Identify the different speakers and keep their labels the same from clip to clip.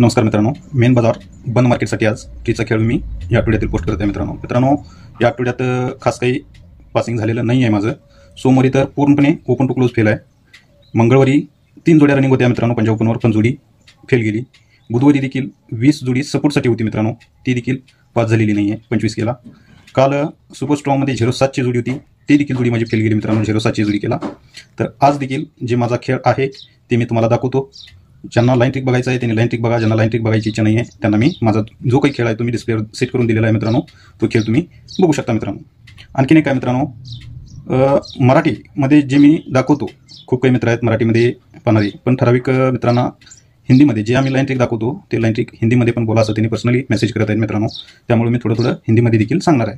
Speaker 1: नमस्कार मित्रांनो, मेन बाजार बंद मार्केटसाठी आज ट्रीचा खेळ मी या आठवड्यातील पोस्ट करत आहे. मित्रांनो या आठवड्यात खास काही पासिंग झालेलं नाही आहे माझं. सोमवारी तर पूर्णपणे ओपन टू क्लोज फेल आहे. मंगळवारी 3 जोड्या रनिंग होत्या मित्रांनो, पंजाब ओपनवर पण जोडी फेल गेली. बुधवारी देखील 20 जोडी सपोर्टसाठी होती मित्रांनो, ती देखील पास झालेली नाही आहे, 25 केला. काल सुपर स्ट्रॉंगमध्ये 07ची जोडी होती, ती देखील जोडी माझी फेल गेली मित्रांनो, 07ची जोडी केला. तर आज देखील जे माझा खेळ आहे ते मी तुम्हाला दाखवतो. ज्यांना लाईन ट्रिक बघायचं आहे त्यांनी लाईन ट्रिक बघा, ज्यांना लाईन ट्रिक बघायची इच्छा नाही आहे त्यांना मी माझा जो काही खेळ आहे तो मी डिस्प्लेवर सेट करून दिलेला आहे मित्रांनो, तो खेळ तुम्ही बघू शकता मित्रांनो. आणखीन एक काय मित्रांनो, मराठीमध्ये जे मी दाखवतो, खूप काही मित्र आहेत मराठीमध्ये पाहणारे, पण ठराविक मित्रांना हिंदीमध्ये जे आम्ही लाईन ट्रिक दाखवतो ते लाईन ट्रिक हिंदीमध्ये पण बोला असं त्यांनी पर्सनली मेसेज करत आहेत मित्रांनो. त्यामुळे मी थोडं हिंदीमध्ये देखील सांगणार आहे.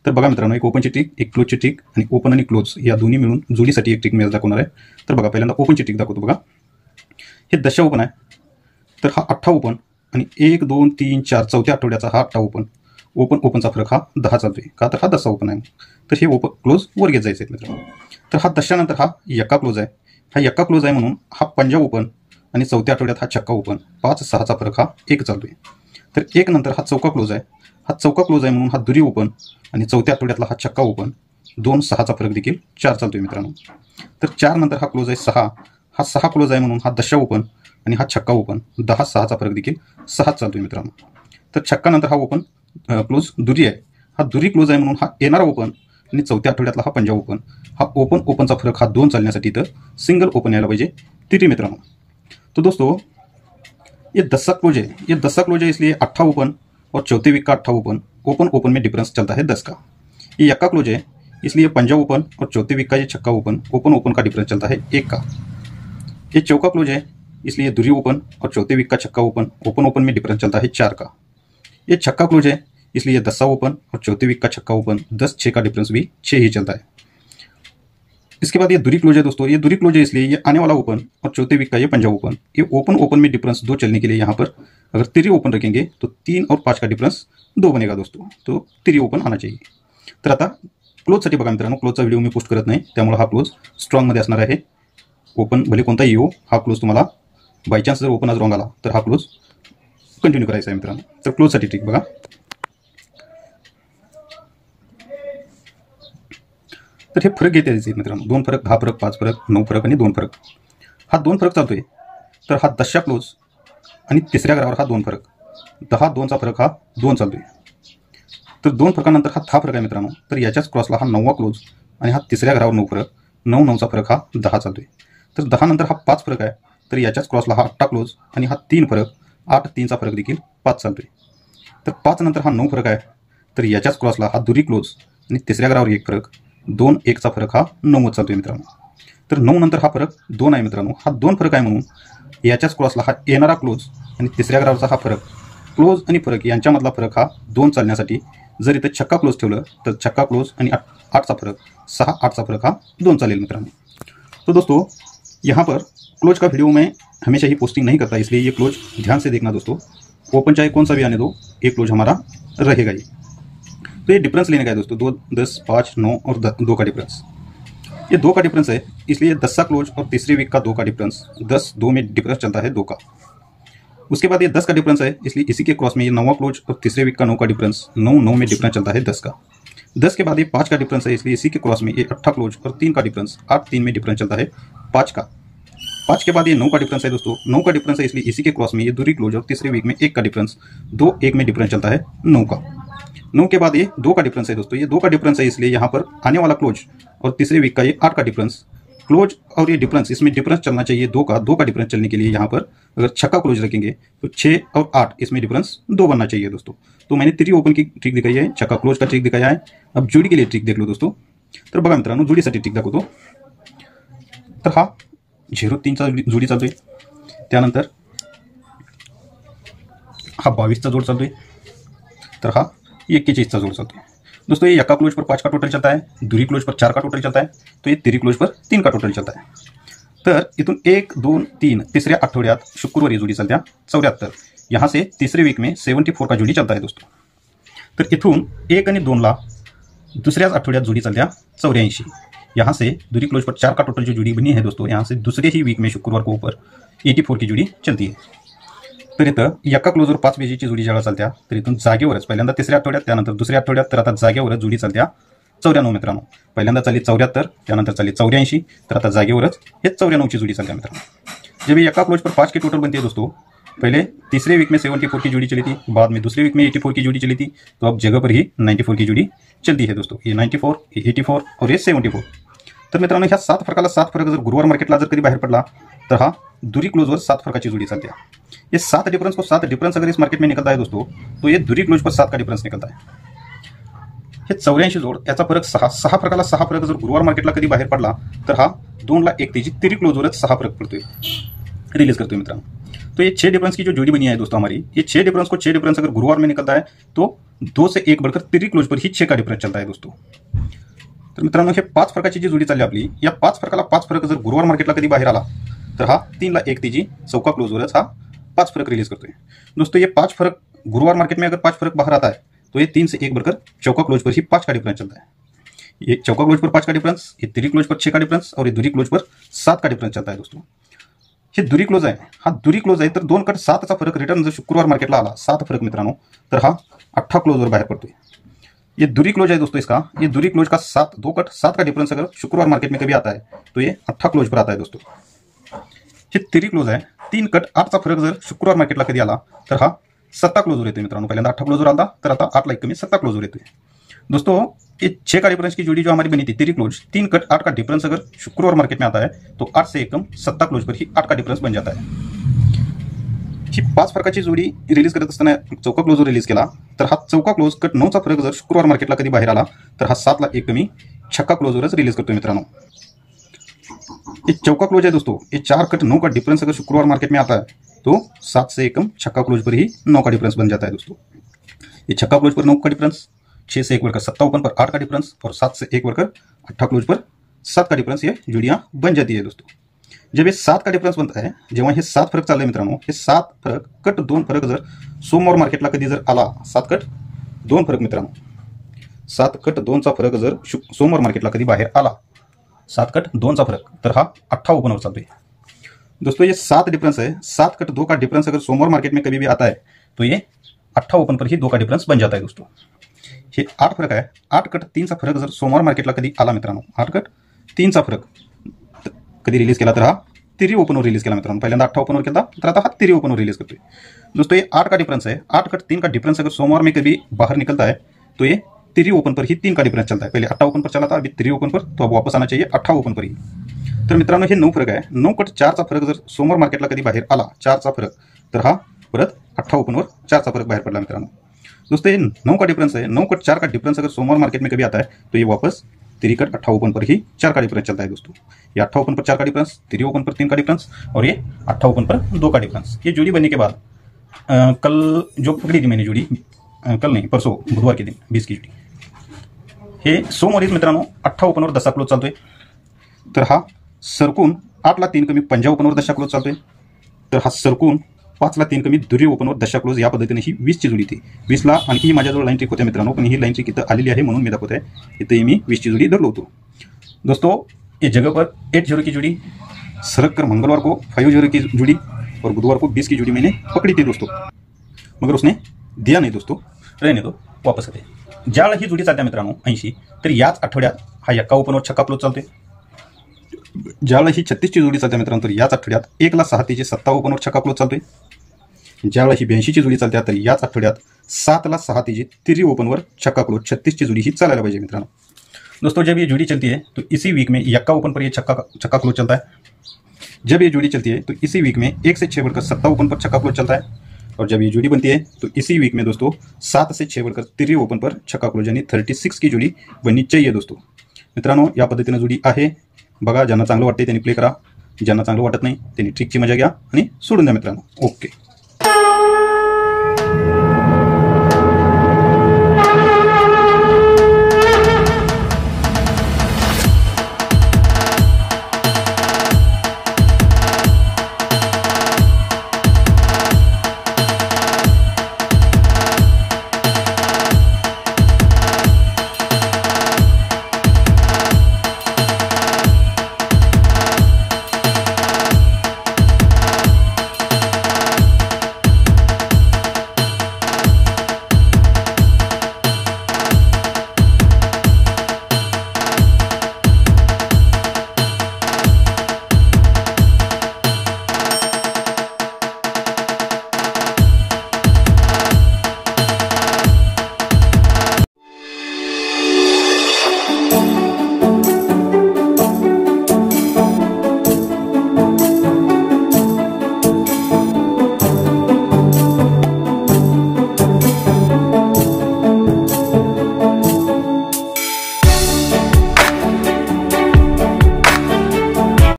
Speaker 1: तर बघा मित्रांनो, एक ओपनची ट्रिक, एक क्लोजची ट्रिक आणि ओपन आणि क्लोज या दोन्ही मिळून जोडीसाठी एक ट्रिक मी दाखवणार आहे. तर बघा, पहिल्यांदा ओपनची ट्रिक दाखवतो. बघा, हे 10 ओपन आहे, तर हा 8 ओपन आणि 1 2 3 4 चौथ्या आठवड्याचा हा 8 ओपनचा फरक हा 10 चालतोय का, तर हा 10 ओपन आहे. तर हे ओपन क्लोज वर घेत जायचं आहे मित्रांनो. तर हा 10 नंतर हा यक्का क्लोज आहे. हा यक्का क्लोज आहे म्हणून हा पंजाब ओपन आणि चौथ्या आठवड्यात हा छक्का ओपन, 5-6चा फरक हा 1 चालतोय. तर 1 नंतर हा चौका क्लोज आहे. हा चौका क्लोज आहे म्हणून हा दुरी ओपन आणि चौथ्या आठवड्यातला हा छक्का ओपन, 2-6चा फरक देखील 4 चालतोय मित्रांनो. तर 4 नंतर हा क्लोज आहे 6. हा 6 क्लोज आहे म्हणून हा 10 ओपन आणि हा छक्का ओपन, 10-6चा फरक देखील 6 चालतोय मित्रांनो. तर छक्का नंतर हा ओपन क्लोज दुरी आहे. हा दुरी क्लोज आहे म्हणून हा येणारा ओपन आणि चौथ्या आठवड्यातला हा पंजाब ओपन, हा ओपनचा फरक हा 2 चालण्यासाठी तर सिंगल ओपन यायला पाहिजे तिथे मित्रांनो. तो दोस्तों ये 10 क्लोज है, ये 10 क्लोज है, इसलिए 8 ओपन और चौथे वीक का 8 ओपन में डिफरेंस चलता है 10 का. ये यक्का क्लोज है, इसलिए पंजाब ओपन और चौथे वीक का ये छक्का ओपन का डिफरेंस चलता है 1 का. ये चौका क्लोज है, इसलिए दुरी ओपन और चौथे वीक का छक्का ओपन में डिफरेंस चलता है 4 का. ये छक्का क्लोज है, इसलिए 10 ओपन और चौथे वीक का छक्का ओपन, 10-6 का डिफरेंस भी 6 ही चलता है. इसके बाद ये दुरी क्लोज है दोस्तों, ये दुरी क्लोज है, इसलिए ये आने वाला ओपन और चौथे वीक का ये पंजाब ओपन, ये ओपन में डिफरेंस 2 चलने के लिए यहाँ पर अगर तिरी ओपन रखेंगे तो 3 और 5 का डिफरेंस 2 बनेगा दोस्तों. तो तिरी ओपन आना चाहिए. तर आता क्लोजसाठी बघा मित्रांनो, क्लोजचा व्हिडिओ मी पोस्ट करत नाही, त्यामुळे हा क्लोज स्ट्रॉंगमध्ये असणार आहे. ओपन भले कोणताही येऊ, हा क्लोज तुम्हाला बायचान्स जर ओपन आज रॉंग आला तर हा क्लोज कंटिन्यू करायचा आहे मित्रांनो. तर क्लोजसाठी ट्रिक बघा. तर हे फरक घेते मित्रांनो, 2 फरक, 10 फरक, 5 फरक, 9 फरक आणि 2 फरक. हा 2 फरक चालतोय. तर हा 10 क्लोज आणि तिसऱ्या ग्रावर हा 2 फरक, 10-2चा फरक हा 2 चालतोय. तर 2 फरकानंतर हा 10 फरक आहे मित्रांनो. तर याच्याच क्रॉसला हा 9वा क्लोज आणि हा तिसऱ्या ग्रावर 9 फरक, 9-9चा फरक हा 10 चालतोय. तर 10 नंतर हा 5 फरक आहे. तर याच्याच क्रॉसला हा 8 क्लोज आणि हा 3 फरक, 8-3चा फरक देखील 5 चालतोय. तर 5 नंतर हा 9 फरक आहे. तर याच्याच क्रॉसला हा दुरी क्लोज आणि तिसऱ्या ग्रावर 1 फरक, 2-1चा फरक हा 9 चालतोय मित्रांनो. तर 9 नंतर हा फरक 2 आहे मित्रांनो. हा 2 फरक आहे म्हणून याच्याच क्रॉसला हा येणारा क्लोज आणि तिसऱ्या ग्रावरचा हा फरक, क्लोज आणि फरक यांच्यामधला फरक हा 2 चालण्यासाठी जर इथे छक्का क्लोज ठेवलं तर छक्का क्लोज आणि 8चा फरक, 6-8चा फरक हा 2 चालेल मित्रांनो. तो दोस्तों यहाँ पर क्लोज का वीडियो में हमेशा ही पोस्टिंग नहीं करता, इसलिए ये क्लोज ध्यान से देखना दोस्तों. ओपन चाहे कौन सा भी आने दो, एक क्लोज हमारा रहेगा ही. तो ये डिफरेंस लेने का है दोस्तों, 2, 10, 5, 9 और 2 का डिफरेंस. ये 2 का डिफरेंस है, इसलिए 10 क्लोज और तीसरे वीक का 2 का डिफरेंस, 10-2 में डिफरेंस चलता है 2 का. उसके बाद ये 10 का डिफरेंस है, इसलिए इसी के क्रॉस में ये 9वां क्लोज और तीसरे वीक का 9 का डिफरेंस, 9-9 में डिफरेंस चलता है 10 का. 10 के बाद ये 5 का डिफरेंस है, इसलिए इसी के क्रॉस में ये 8 क्लोज और 3 का डिफरेंस, 8-3 में डिफरेंस चलता है 5 का. 5 के बाद ये 9 का डिफरेंस है दोस्तों, 9 का डिफरेंस है, इसलिए इसी के क्रॉस में ये दुरी क्लोज और तीसरे वीक में 1 का डिफरेंस, 2-1 में डिफरेंस चलता है 9 का. 9 के बाद ये 2 का डिफरेंस है दोस्तों, ये 2 का डिफरेंस है, इसलिए यहाँ पर आने वाला क्लोज और तीसरे वीक का ये 8 का डिफरेंस, क्लोज और ये डिफरेंस, इसमें डिफरेंस चलना चाहिए 2 का डिफरेंस चलने के लिए यहाँ पर अगर छक्का क्लोज रखेंगे तो 6 और 8 इसमें डिफरेंस 2 बनना चाहिए दोस्तों. तो मैंने तिरी ओपन की ट्रिक दिखाई है, छक्का क्लोज का ट्रिक दिखाया है. अब जोडी के लिए ट्रिक देख लो दोस्तों. तर बघा मित्रांनो, जोडीसाठी ट्रिक दाखवतो. तर हा 0-3चा जोडी चालतोय. त्यानंतर हा 22चा जोड चालतोय. तर हा 41चा जोड चालतोय. दोस्तों ये यक्का क्लोज पर 5 का टोटल चलता है, दुरी क्लोज पर 4 का टोटल चलता है, तो ये तिरी क्लोज पर 3 का टोटल चलता है. तर इथून 1, 2, 3 तिसऱ्या आठवड्यात शुक्रवारी जोडी चलत्या 74. यहाँ से तीसरे वीक में 74 का जोडी चलता है दोस्तों. तर इथून 1 आणि 2ला दुसऱ्याच आठवड्यात जोडी चलत्या 84. यहाँ से दुरी क्लोज पर 4 का टोटल जो जोड़ी बनी है दोस्तों, यहाँ से दूसरे ही वीक में शुक्रवार को ऊपर 84 की जोड़ी चलती है. तर इथं एका क्लोजवर 5 बेजीची जोडी ज्यावेळेला चालत्या तर इथून जागेवरच पहिल्यांदा तिसऱ्या आठवड्यात, त्यानंतर दुसऱ्या आठवड्यात, तर आता जागेवरच जोडी चालत्या 94 मित्रांनो. पहिल्यांदा चालली 74, त्यानंतर चालली 84, तर आता जागेवरच हे 94ची जोडी चालत्या मित्रांनो. जब ये एका क्लोज पर 5 की टोटल बनती है दोस्तों, पहले तीसरे वीक में 74 की जोड़ी चली थी, बाद में दूसरे वीक में 84 की जोड़ी चली थी, तो अब जगह पर ही 94 की जोड़ी चलती है दोस्तों. ये 94, ये 84 और ये 74. तर मित्रांनो ह्या 7 फरकाला 7 फरक जर गुरुवार मार्केटला जर कधी बाहेर पडला तर हा दुरी क्लोजवर 7 फरकाची जोड़ी चलती है. ये 7 डिफरेंस अगर इस मार्केट में निकलता है दोस्तों, तो ये दुरी क्लोज पर 7 का डिफरेंस निकलता है. हे 84 जोड याचा फरक 6 फरकाला 6 फरक जर गुरुवार मार्केटला कधी बाहेर पडला तर हा 2 ला 1 तेजी तिरी क्लोजवरच 6 फरक पडतोय, रिलीज करतोय मित्रांनो. तो ये 6 डिफरेंस की जो जोड़ी बनी है दोस्तों हमारी, ये 6 डिफरेंस अगर गुरुवार में निकलता है तो 2 से 1 बढ़कर तिरी क्लोज पर ही 6 का डिफरेंस चलता है दोस्तों. तर मित्रांनो हे 5 फरकाची जी जोडी चालली आपली, या 5 फरकाला 5 फरक जर गुरुवार मार्केटला कधी बाहेर आला तर हा 3 ला 1 तेजी चौका क्लोजवरच हा 5 फरक रिलीज करतोय दोस्तों. ये 5 फरक गुरुवार मार्केट में अगर 5 फरक बाहर आता है तो ये 3 से 1 बढ़कर चौका क्लोज पर ही 5 का डिफरेंस चलता है. ये चौका क्लोज पर 5 का डिफरेंस, ये तिरी क्लोज पर 6 का डिफरेंस और ये दुरी क्लोज पर 7 का डिफरेंस चलता है दोस्तों. हे दुरी क्लोज आहे, हा दुरी क्लोज आहे तर 2 कट 7चा फरक रिटर्न जर शुक्रवार मार्केटला आला 7 फरक मित्रांनो तर हा 8 क्लोजवर बाहेर पडतोय. ये दुरी क्लोज है दोस्तों इसका, ये दुरी क्लोज का 2 कट 7 का डिफरेंस अगर शुक्रवार मार्केट में कभी आता है तो ये 8 क्लोज पर आता है दोस्तों. हे तिरी क्लोज आहे, 3 कट 8चा फरक जर शुक्रवार मार्केटला कधी आला तर हा 7 क्लोजवर येतोय मित्रांनो. पहिल्यांदा 8 क्लोजवर आला तर आता 8 ला 1 कमी 7 क्लोजवर येतोय दोस्तों. ये 6 का डिफरेंस की जोड़ी जो हमारी बनी थी तिरी क्लोज, 3 कट 8 का डिफरेंस अगर शुक्रवार मार्केट में आता है तो 8 से 1 कम 7 क्लोज पर ही 8 का डिफरेंस बन जाता है. ही 5 फरकाची जोडी रिलीज करत असताना चौका क्लोजवर रिलीज केला तर हा चौका क्लोज कट 9चा फरक जर शुक्रवार मार्केटला कधी बाहेर आला तर हा 7 ला 1 कमी छक्का क्लोजवरच रिलीज करतोय मित्रांनो. ये चौका क्लोज है दोस्तों, ये 4 कट 9 का डिफरेंस अगर शुक्रवार मार्केट में आता है तो 7 से 1 कम छक्का क्लोज पर ही 9 का डिफरेंस बन जाता है दोस्तों. ये छक्का क्लोज पर 9 का डिफरेंस, 6 से 1 बढ़कर 7 ओपन पर 8 का डिफरेंस और 7 से 1 बढ़कर 8 क्लोज पर 7 का डिफरेंस ये जोड़ियां बन जाती है दोस्तों. जब ये 7 का डिफरेंस बनता है, जेव्हा हे 7 फरक चालले मित्रांनो, हे 7 फरक कट 2 फरक जर सोमवार मार्केटला कधी जर आला, 7 कट 2 फरक मित्रांनो, 7 कट 2चा फरक जर सोमवार मार्केटला कधी बाहेर आला, 7 कट 2चा फरक तर हा 8 ओपनवर चालतोय दोस्तों. ये 7 डिफरेंस है, 7 कट 2 का डिफरेंस अगर सोमवार मार्केट में कभी भी आता है तो ये 8 ओपन पर ही 2 का डिफरेंस बन जाता है दोस्तों. हे 8 फरक आहे, 8 कट 3चा फरक जर सोमवार मार्केटला कधी आला मित्रांनो, 8 कट 3चा फरक कधी रिलीज केला तर हा तिरी ओपनवर रिलीज केला मित्रांनो. पहिल्यांदा 8 ओपनवर केला तर आता हा तिरी ओपनवर रिलीज करतोय दोस्तों. ये 8 का डिफरेंस है, 8 कट 3 का डिफरेंस अगर सोमवार में कभी बाहर निकलता है तो ये तिरी ओपन पर ही 3 का डिफरेंस चलता है. पहले 8 ओपन पर चला था, अभी तिरी ओपन पर, तो अब वापस आना चाहिए 8 ओपन पर ही. तर मित्रांनो हे 9 फरक आहे, 9 कट 4चा फरक जर सोमवार मार्केटला कधी बाहेर आला 4चा फरक तर हा परत 8 ओपनवर 4चा फरक बाहेर पडला मित्रांनो. दोस्तों ये 9 का डिफरेंस है, 9 कट 4 का डिफरेंस अगर सोमवार मार्केट में कभी आता है तो ये वापस तिरी कट 8 ओपन पर ही 4 का डिफरेंस चलता है दोस्तों. ये 8 ओपन पर 4 का डिफरेंस, तिरी ओपन पर 3 का डिफरेंस और ये 8 ओपन पर 2 का डिफरेंस. ये जोड़ी बनने के बाद कल जो पकड़ी थी मैंने जोड़ी, कल नहीं परसों बुधवार के दिन 20 की जोड़ी, हे सोमवारीच मित्रांनो 8 ओपनवर 10 क्लोज चालतोय. तर हा सरकून 8 ला 3 कमी 5 ओपनवर 10 क्लोज चालतोय. तर हा सरकून 5 ला 3 कमी दुरी ओपनवर 10 क्लोज, या पद्धतीने ही 20ची जोडी थी. 20 ला आणखी ही माझ्याजवळ लाईन ट्रिक होत्या मित्रांनो, पण ही लाईन ट्रिक इथं आलेली आहे म्हणून मी दाखवत आहे. इथंही मी 20ची जोडी धरलो होतो दोस्तों. ये जगह पर 8-0 की जोड़ी सरक कर मंगलवार को 5-0 की जोड़ी और बुधवार को 20 की जोड़ी मैंने पकड़ी थी दोस्तों, मगर उसने दिया नहीं दोस्तों, रहने दो, वापस करते. ज्यावेळेला ही जोडी चालते मित्रांनो 80, तर याच आठवड्यात हा 1 ओपनवर 6 क्लोज चालते. ज्यावेळेला ही 36ची जोडी चालते मित्रांनो तर याच आठवड्यात 1 ला 6 तेजी 7 ओपनवर 6 क्लोज चालते. ज्यावेळेला ही 82ची जोडी चालते तर याच आठवड्यात 7 ला 6 तेजी तिरी ओपनवर 6 क्लोज, 36ची जोडी ही चालायला पाहिजे मित्रांनो. दोस्तों जब ये जोड़ी चलती है तो इसी वीक में 1 ओपन पर ये छक्का क्लोज चलता है. जब ये जोड़ी चलती है तो इसी वीक में 1 से 6 बढ़कर 7 ओपन पर छक्का क्लोज चलता है. और जब ये जोड़ी बनती है तो इसी वीक में दोस्तों 7 से 6 बढ़कर तिरी ओपन पर छक्का क्लोज, यानी 36 की जोड़ी बननी चाहिए दोस्तों. मित्रांनो या पद्धतीने जोडी आहे बघा. ज्यांना चांगलं वाटते त्यांनी प्ले करा, ज्यांना चांगलं वाटत नाही त्यांनी ट्रिकची मजा घ्या आणि सोडून द्या मित्रांनो. ओके.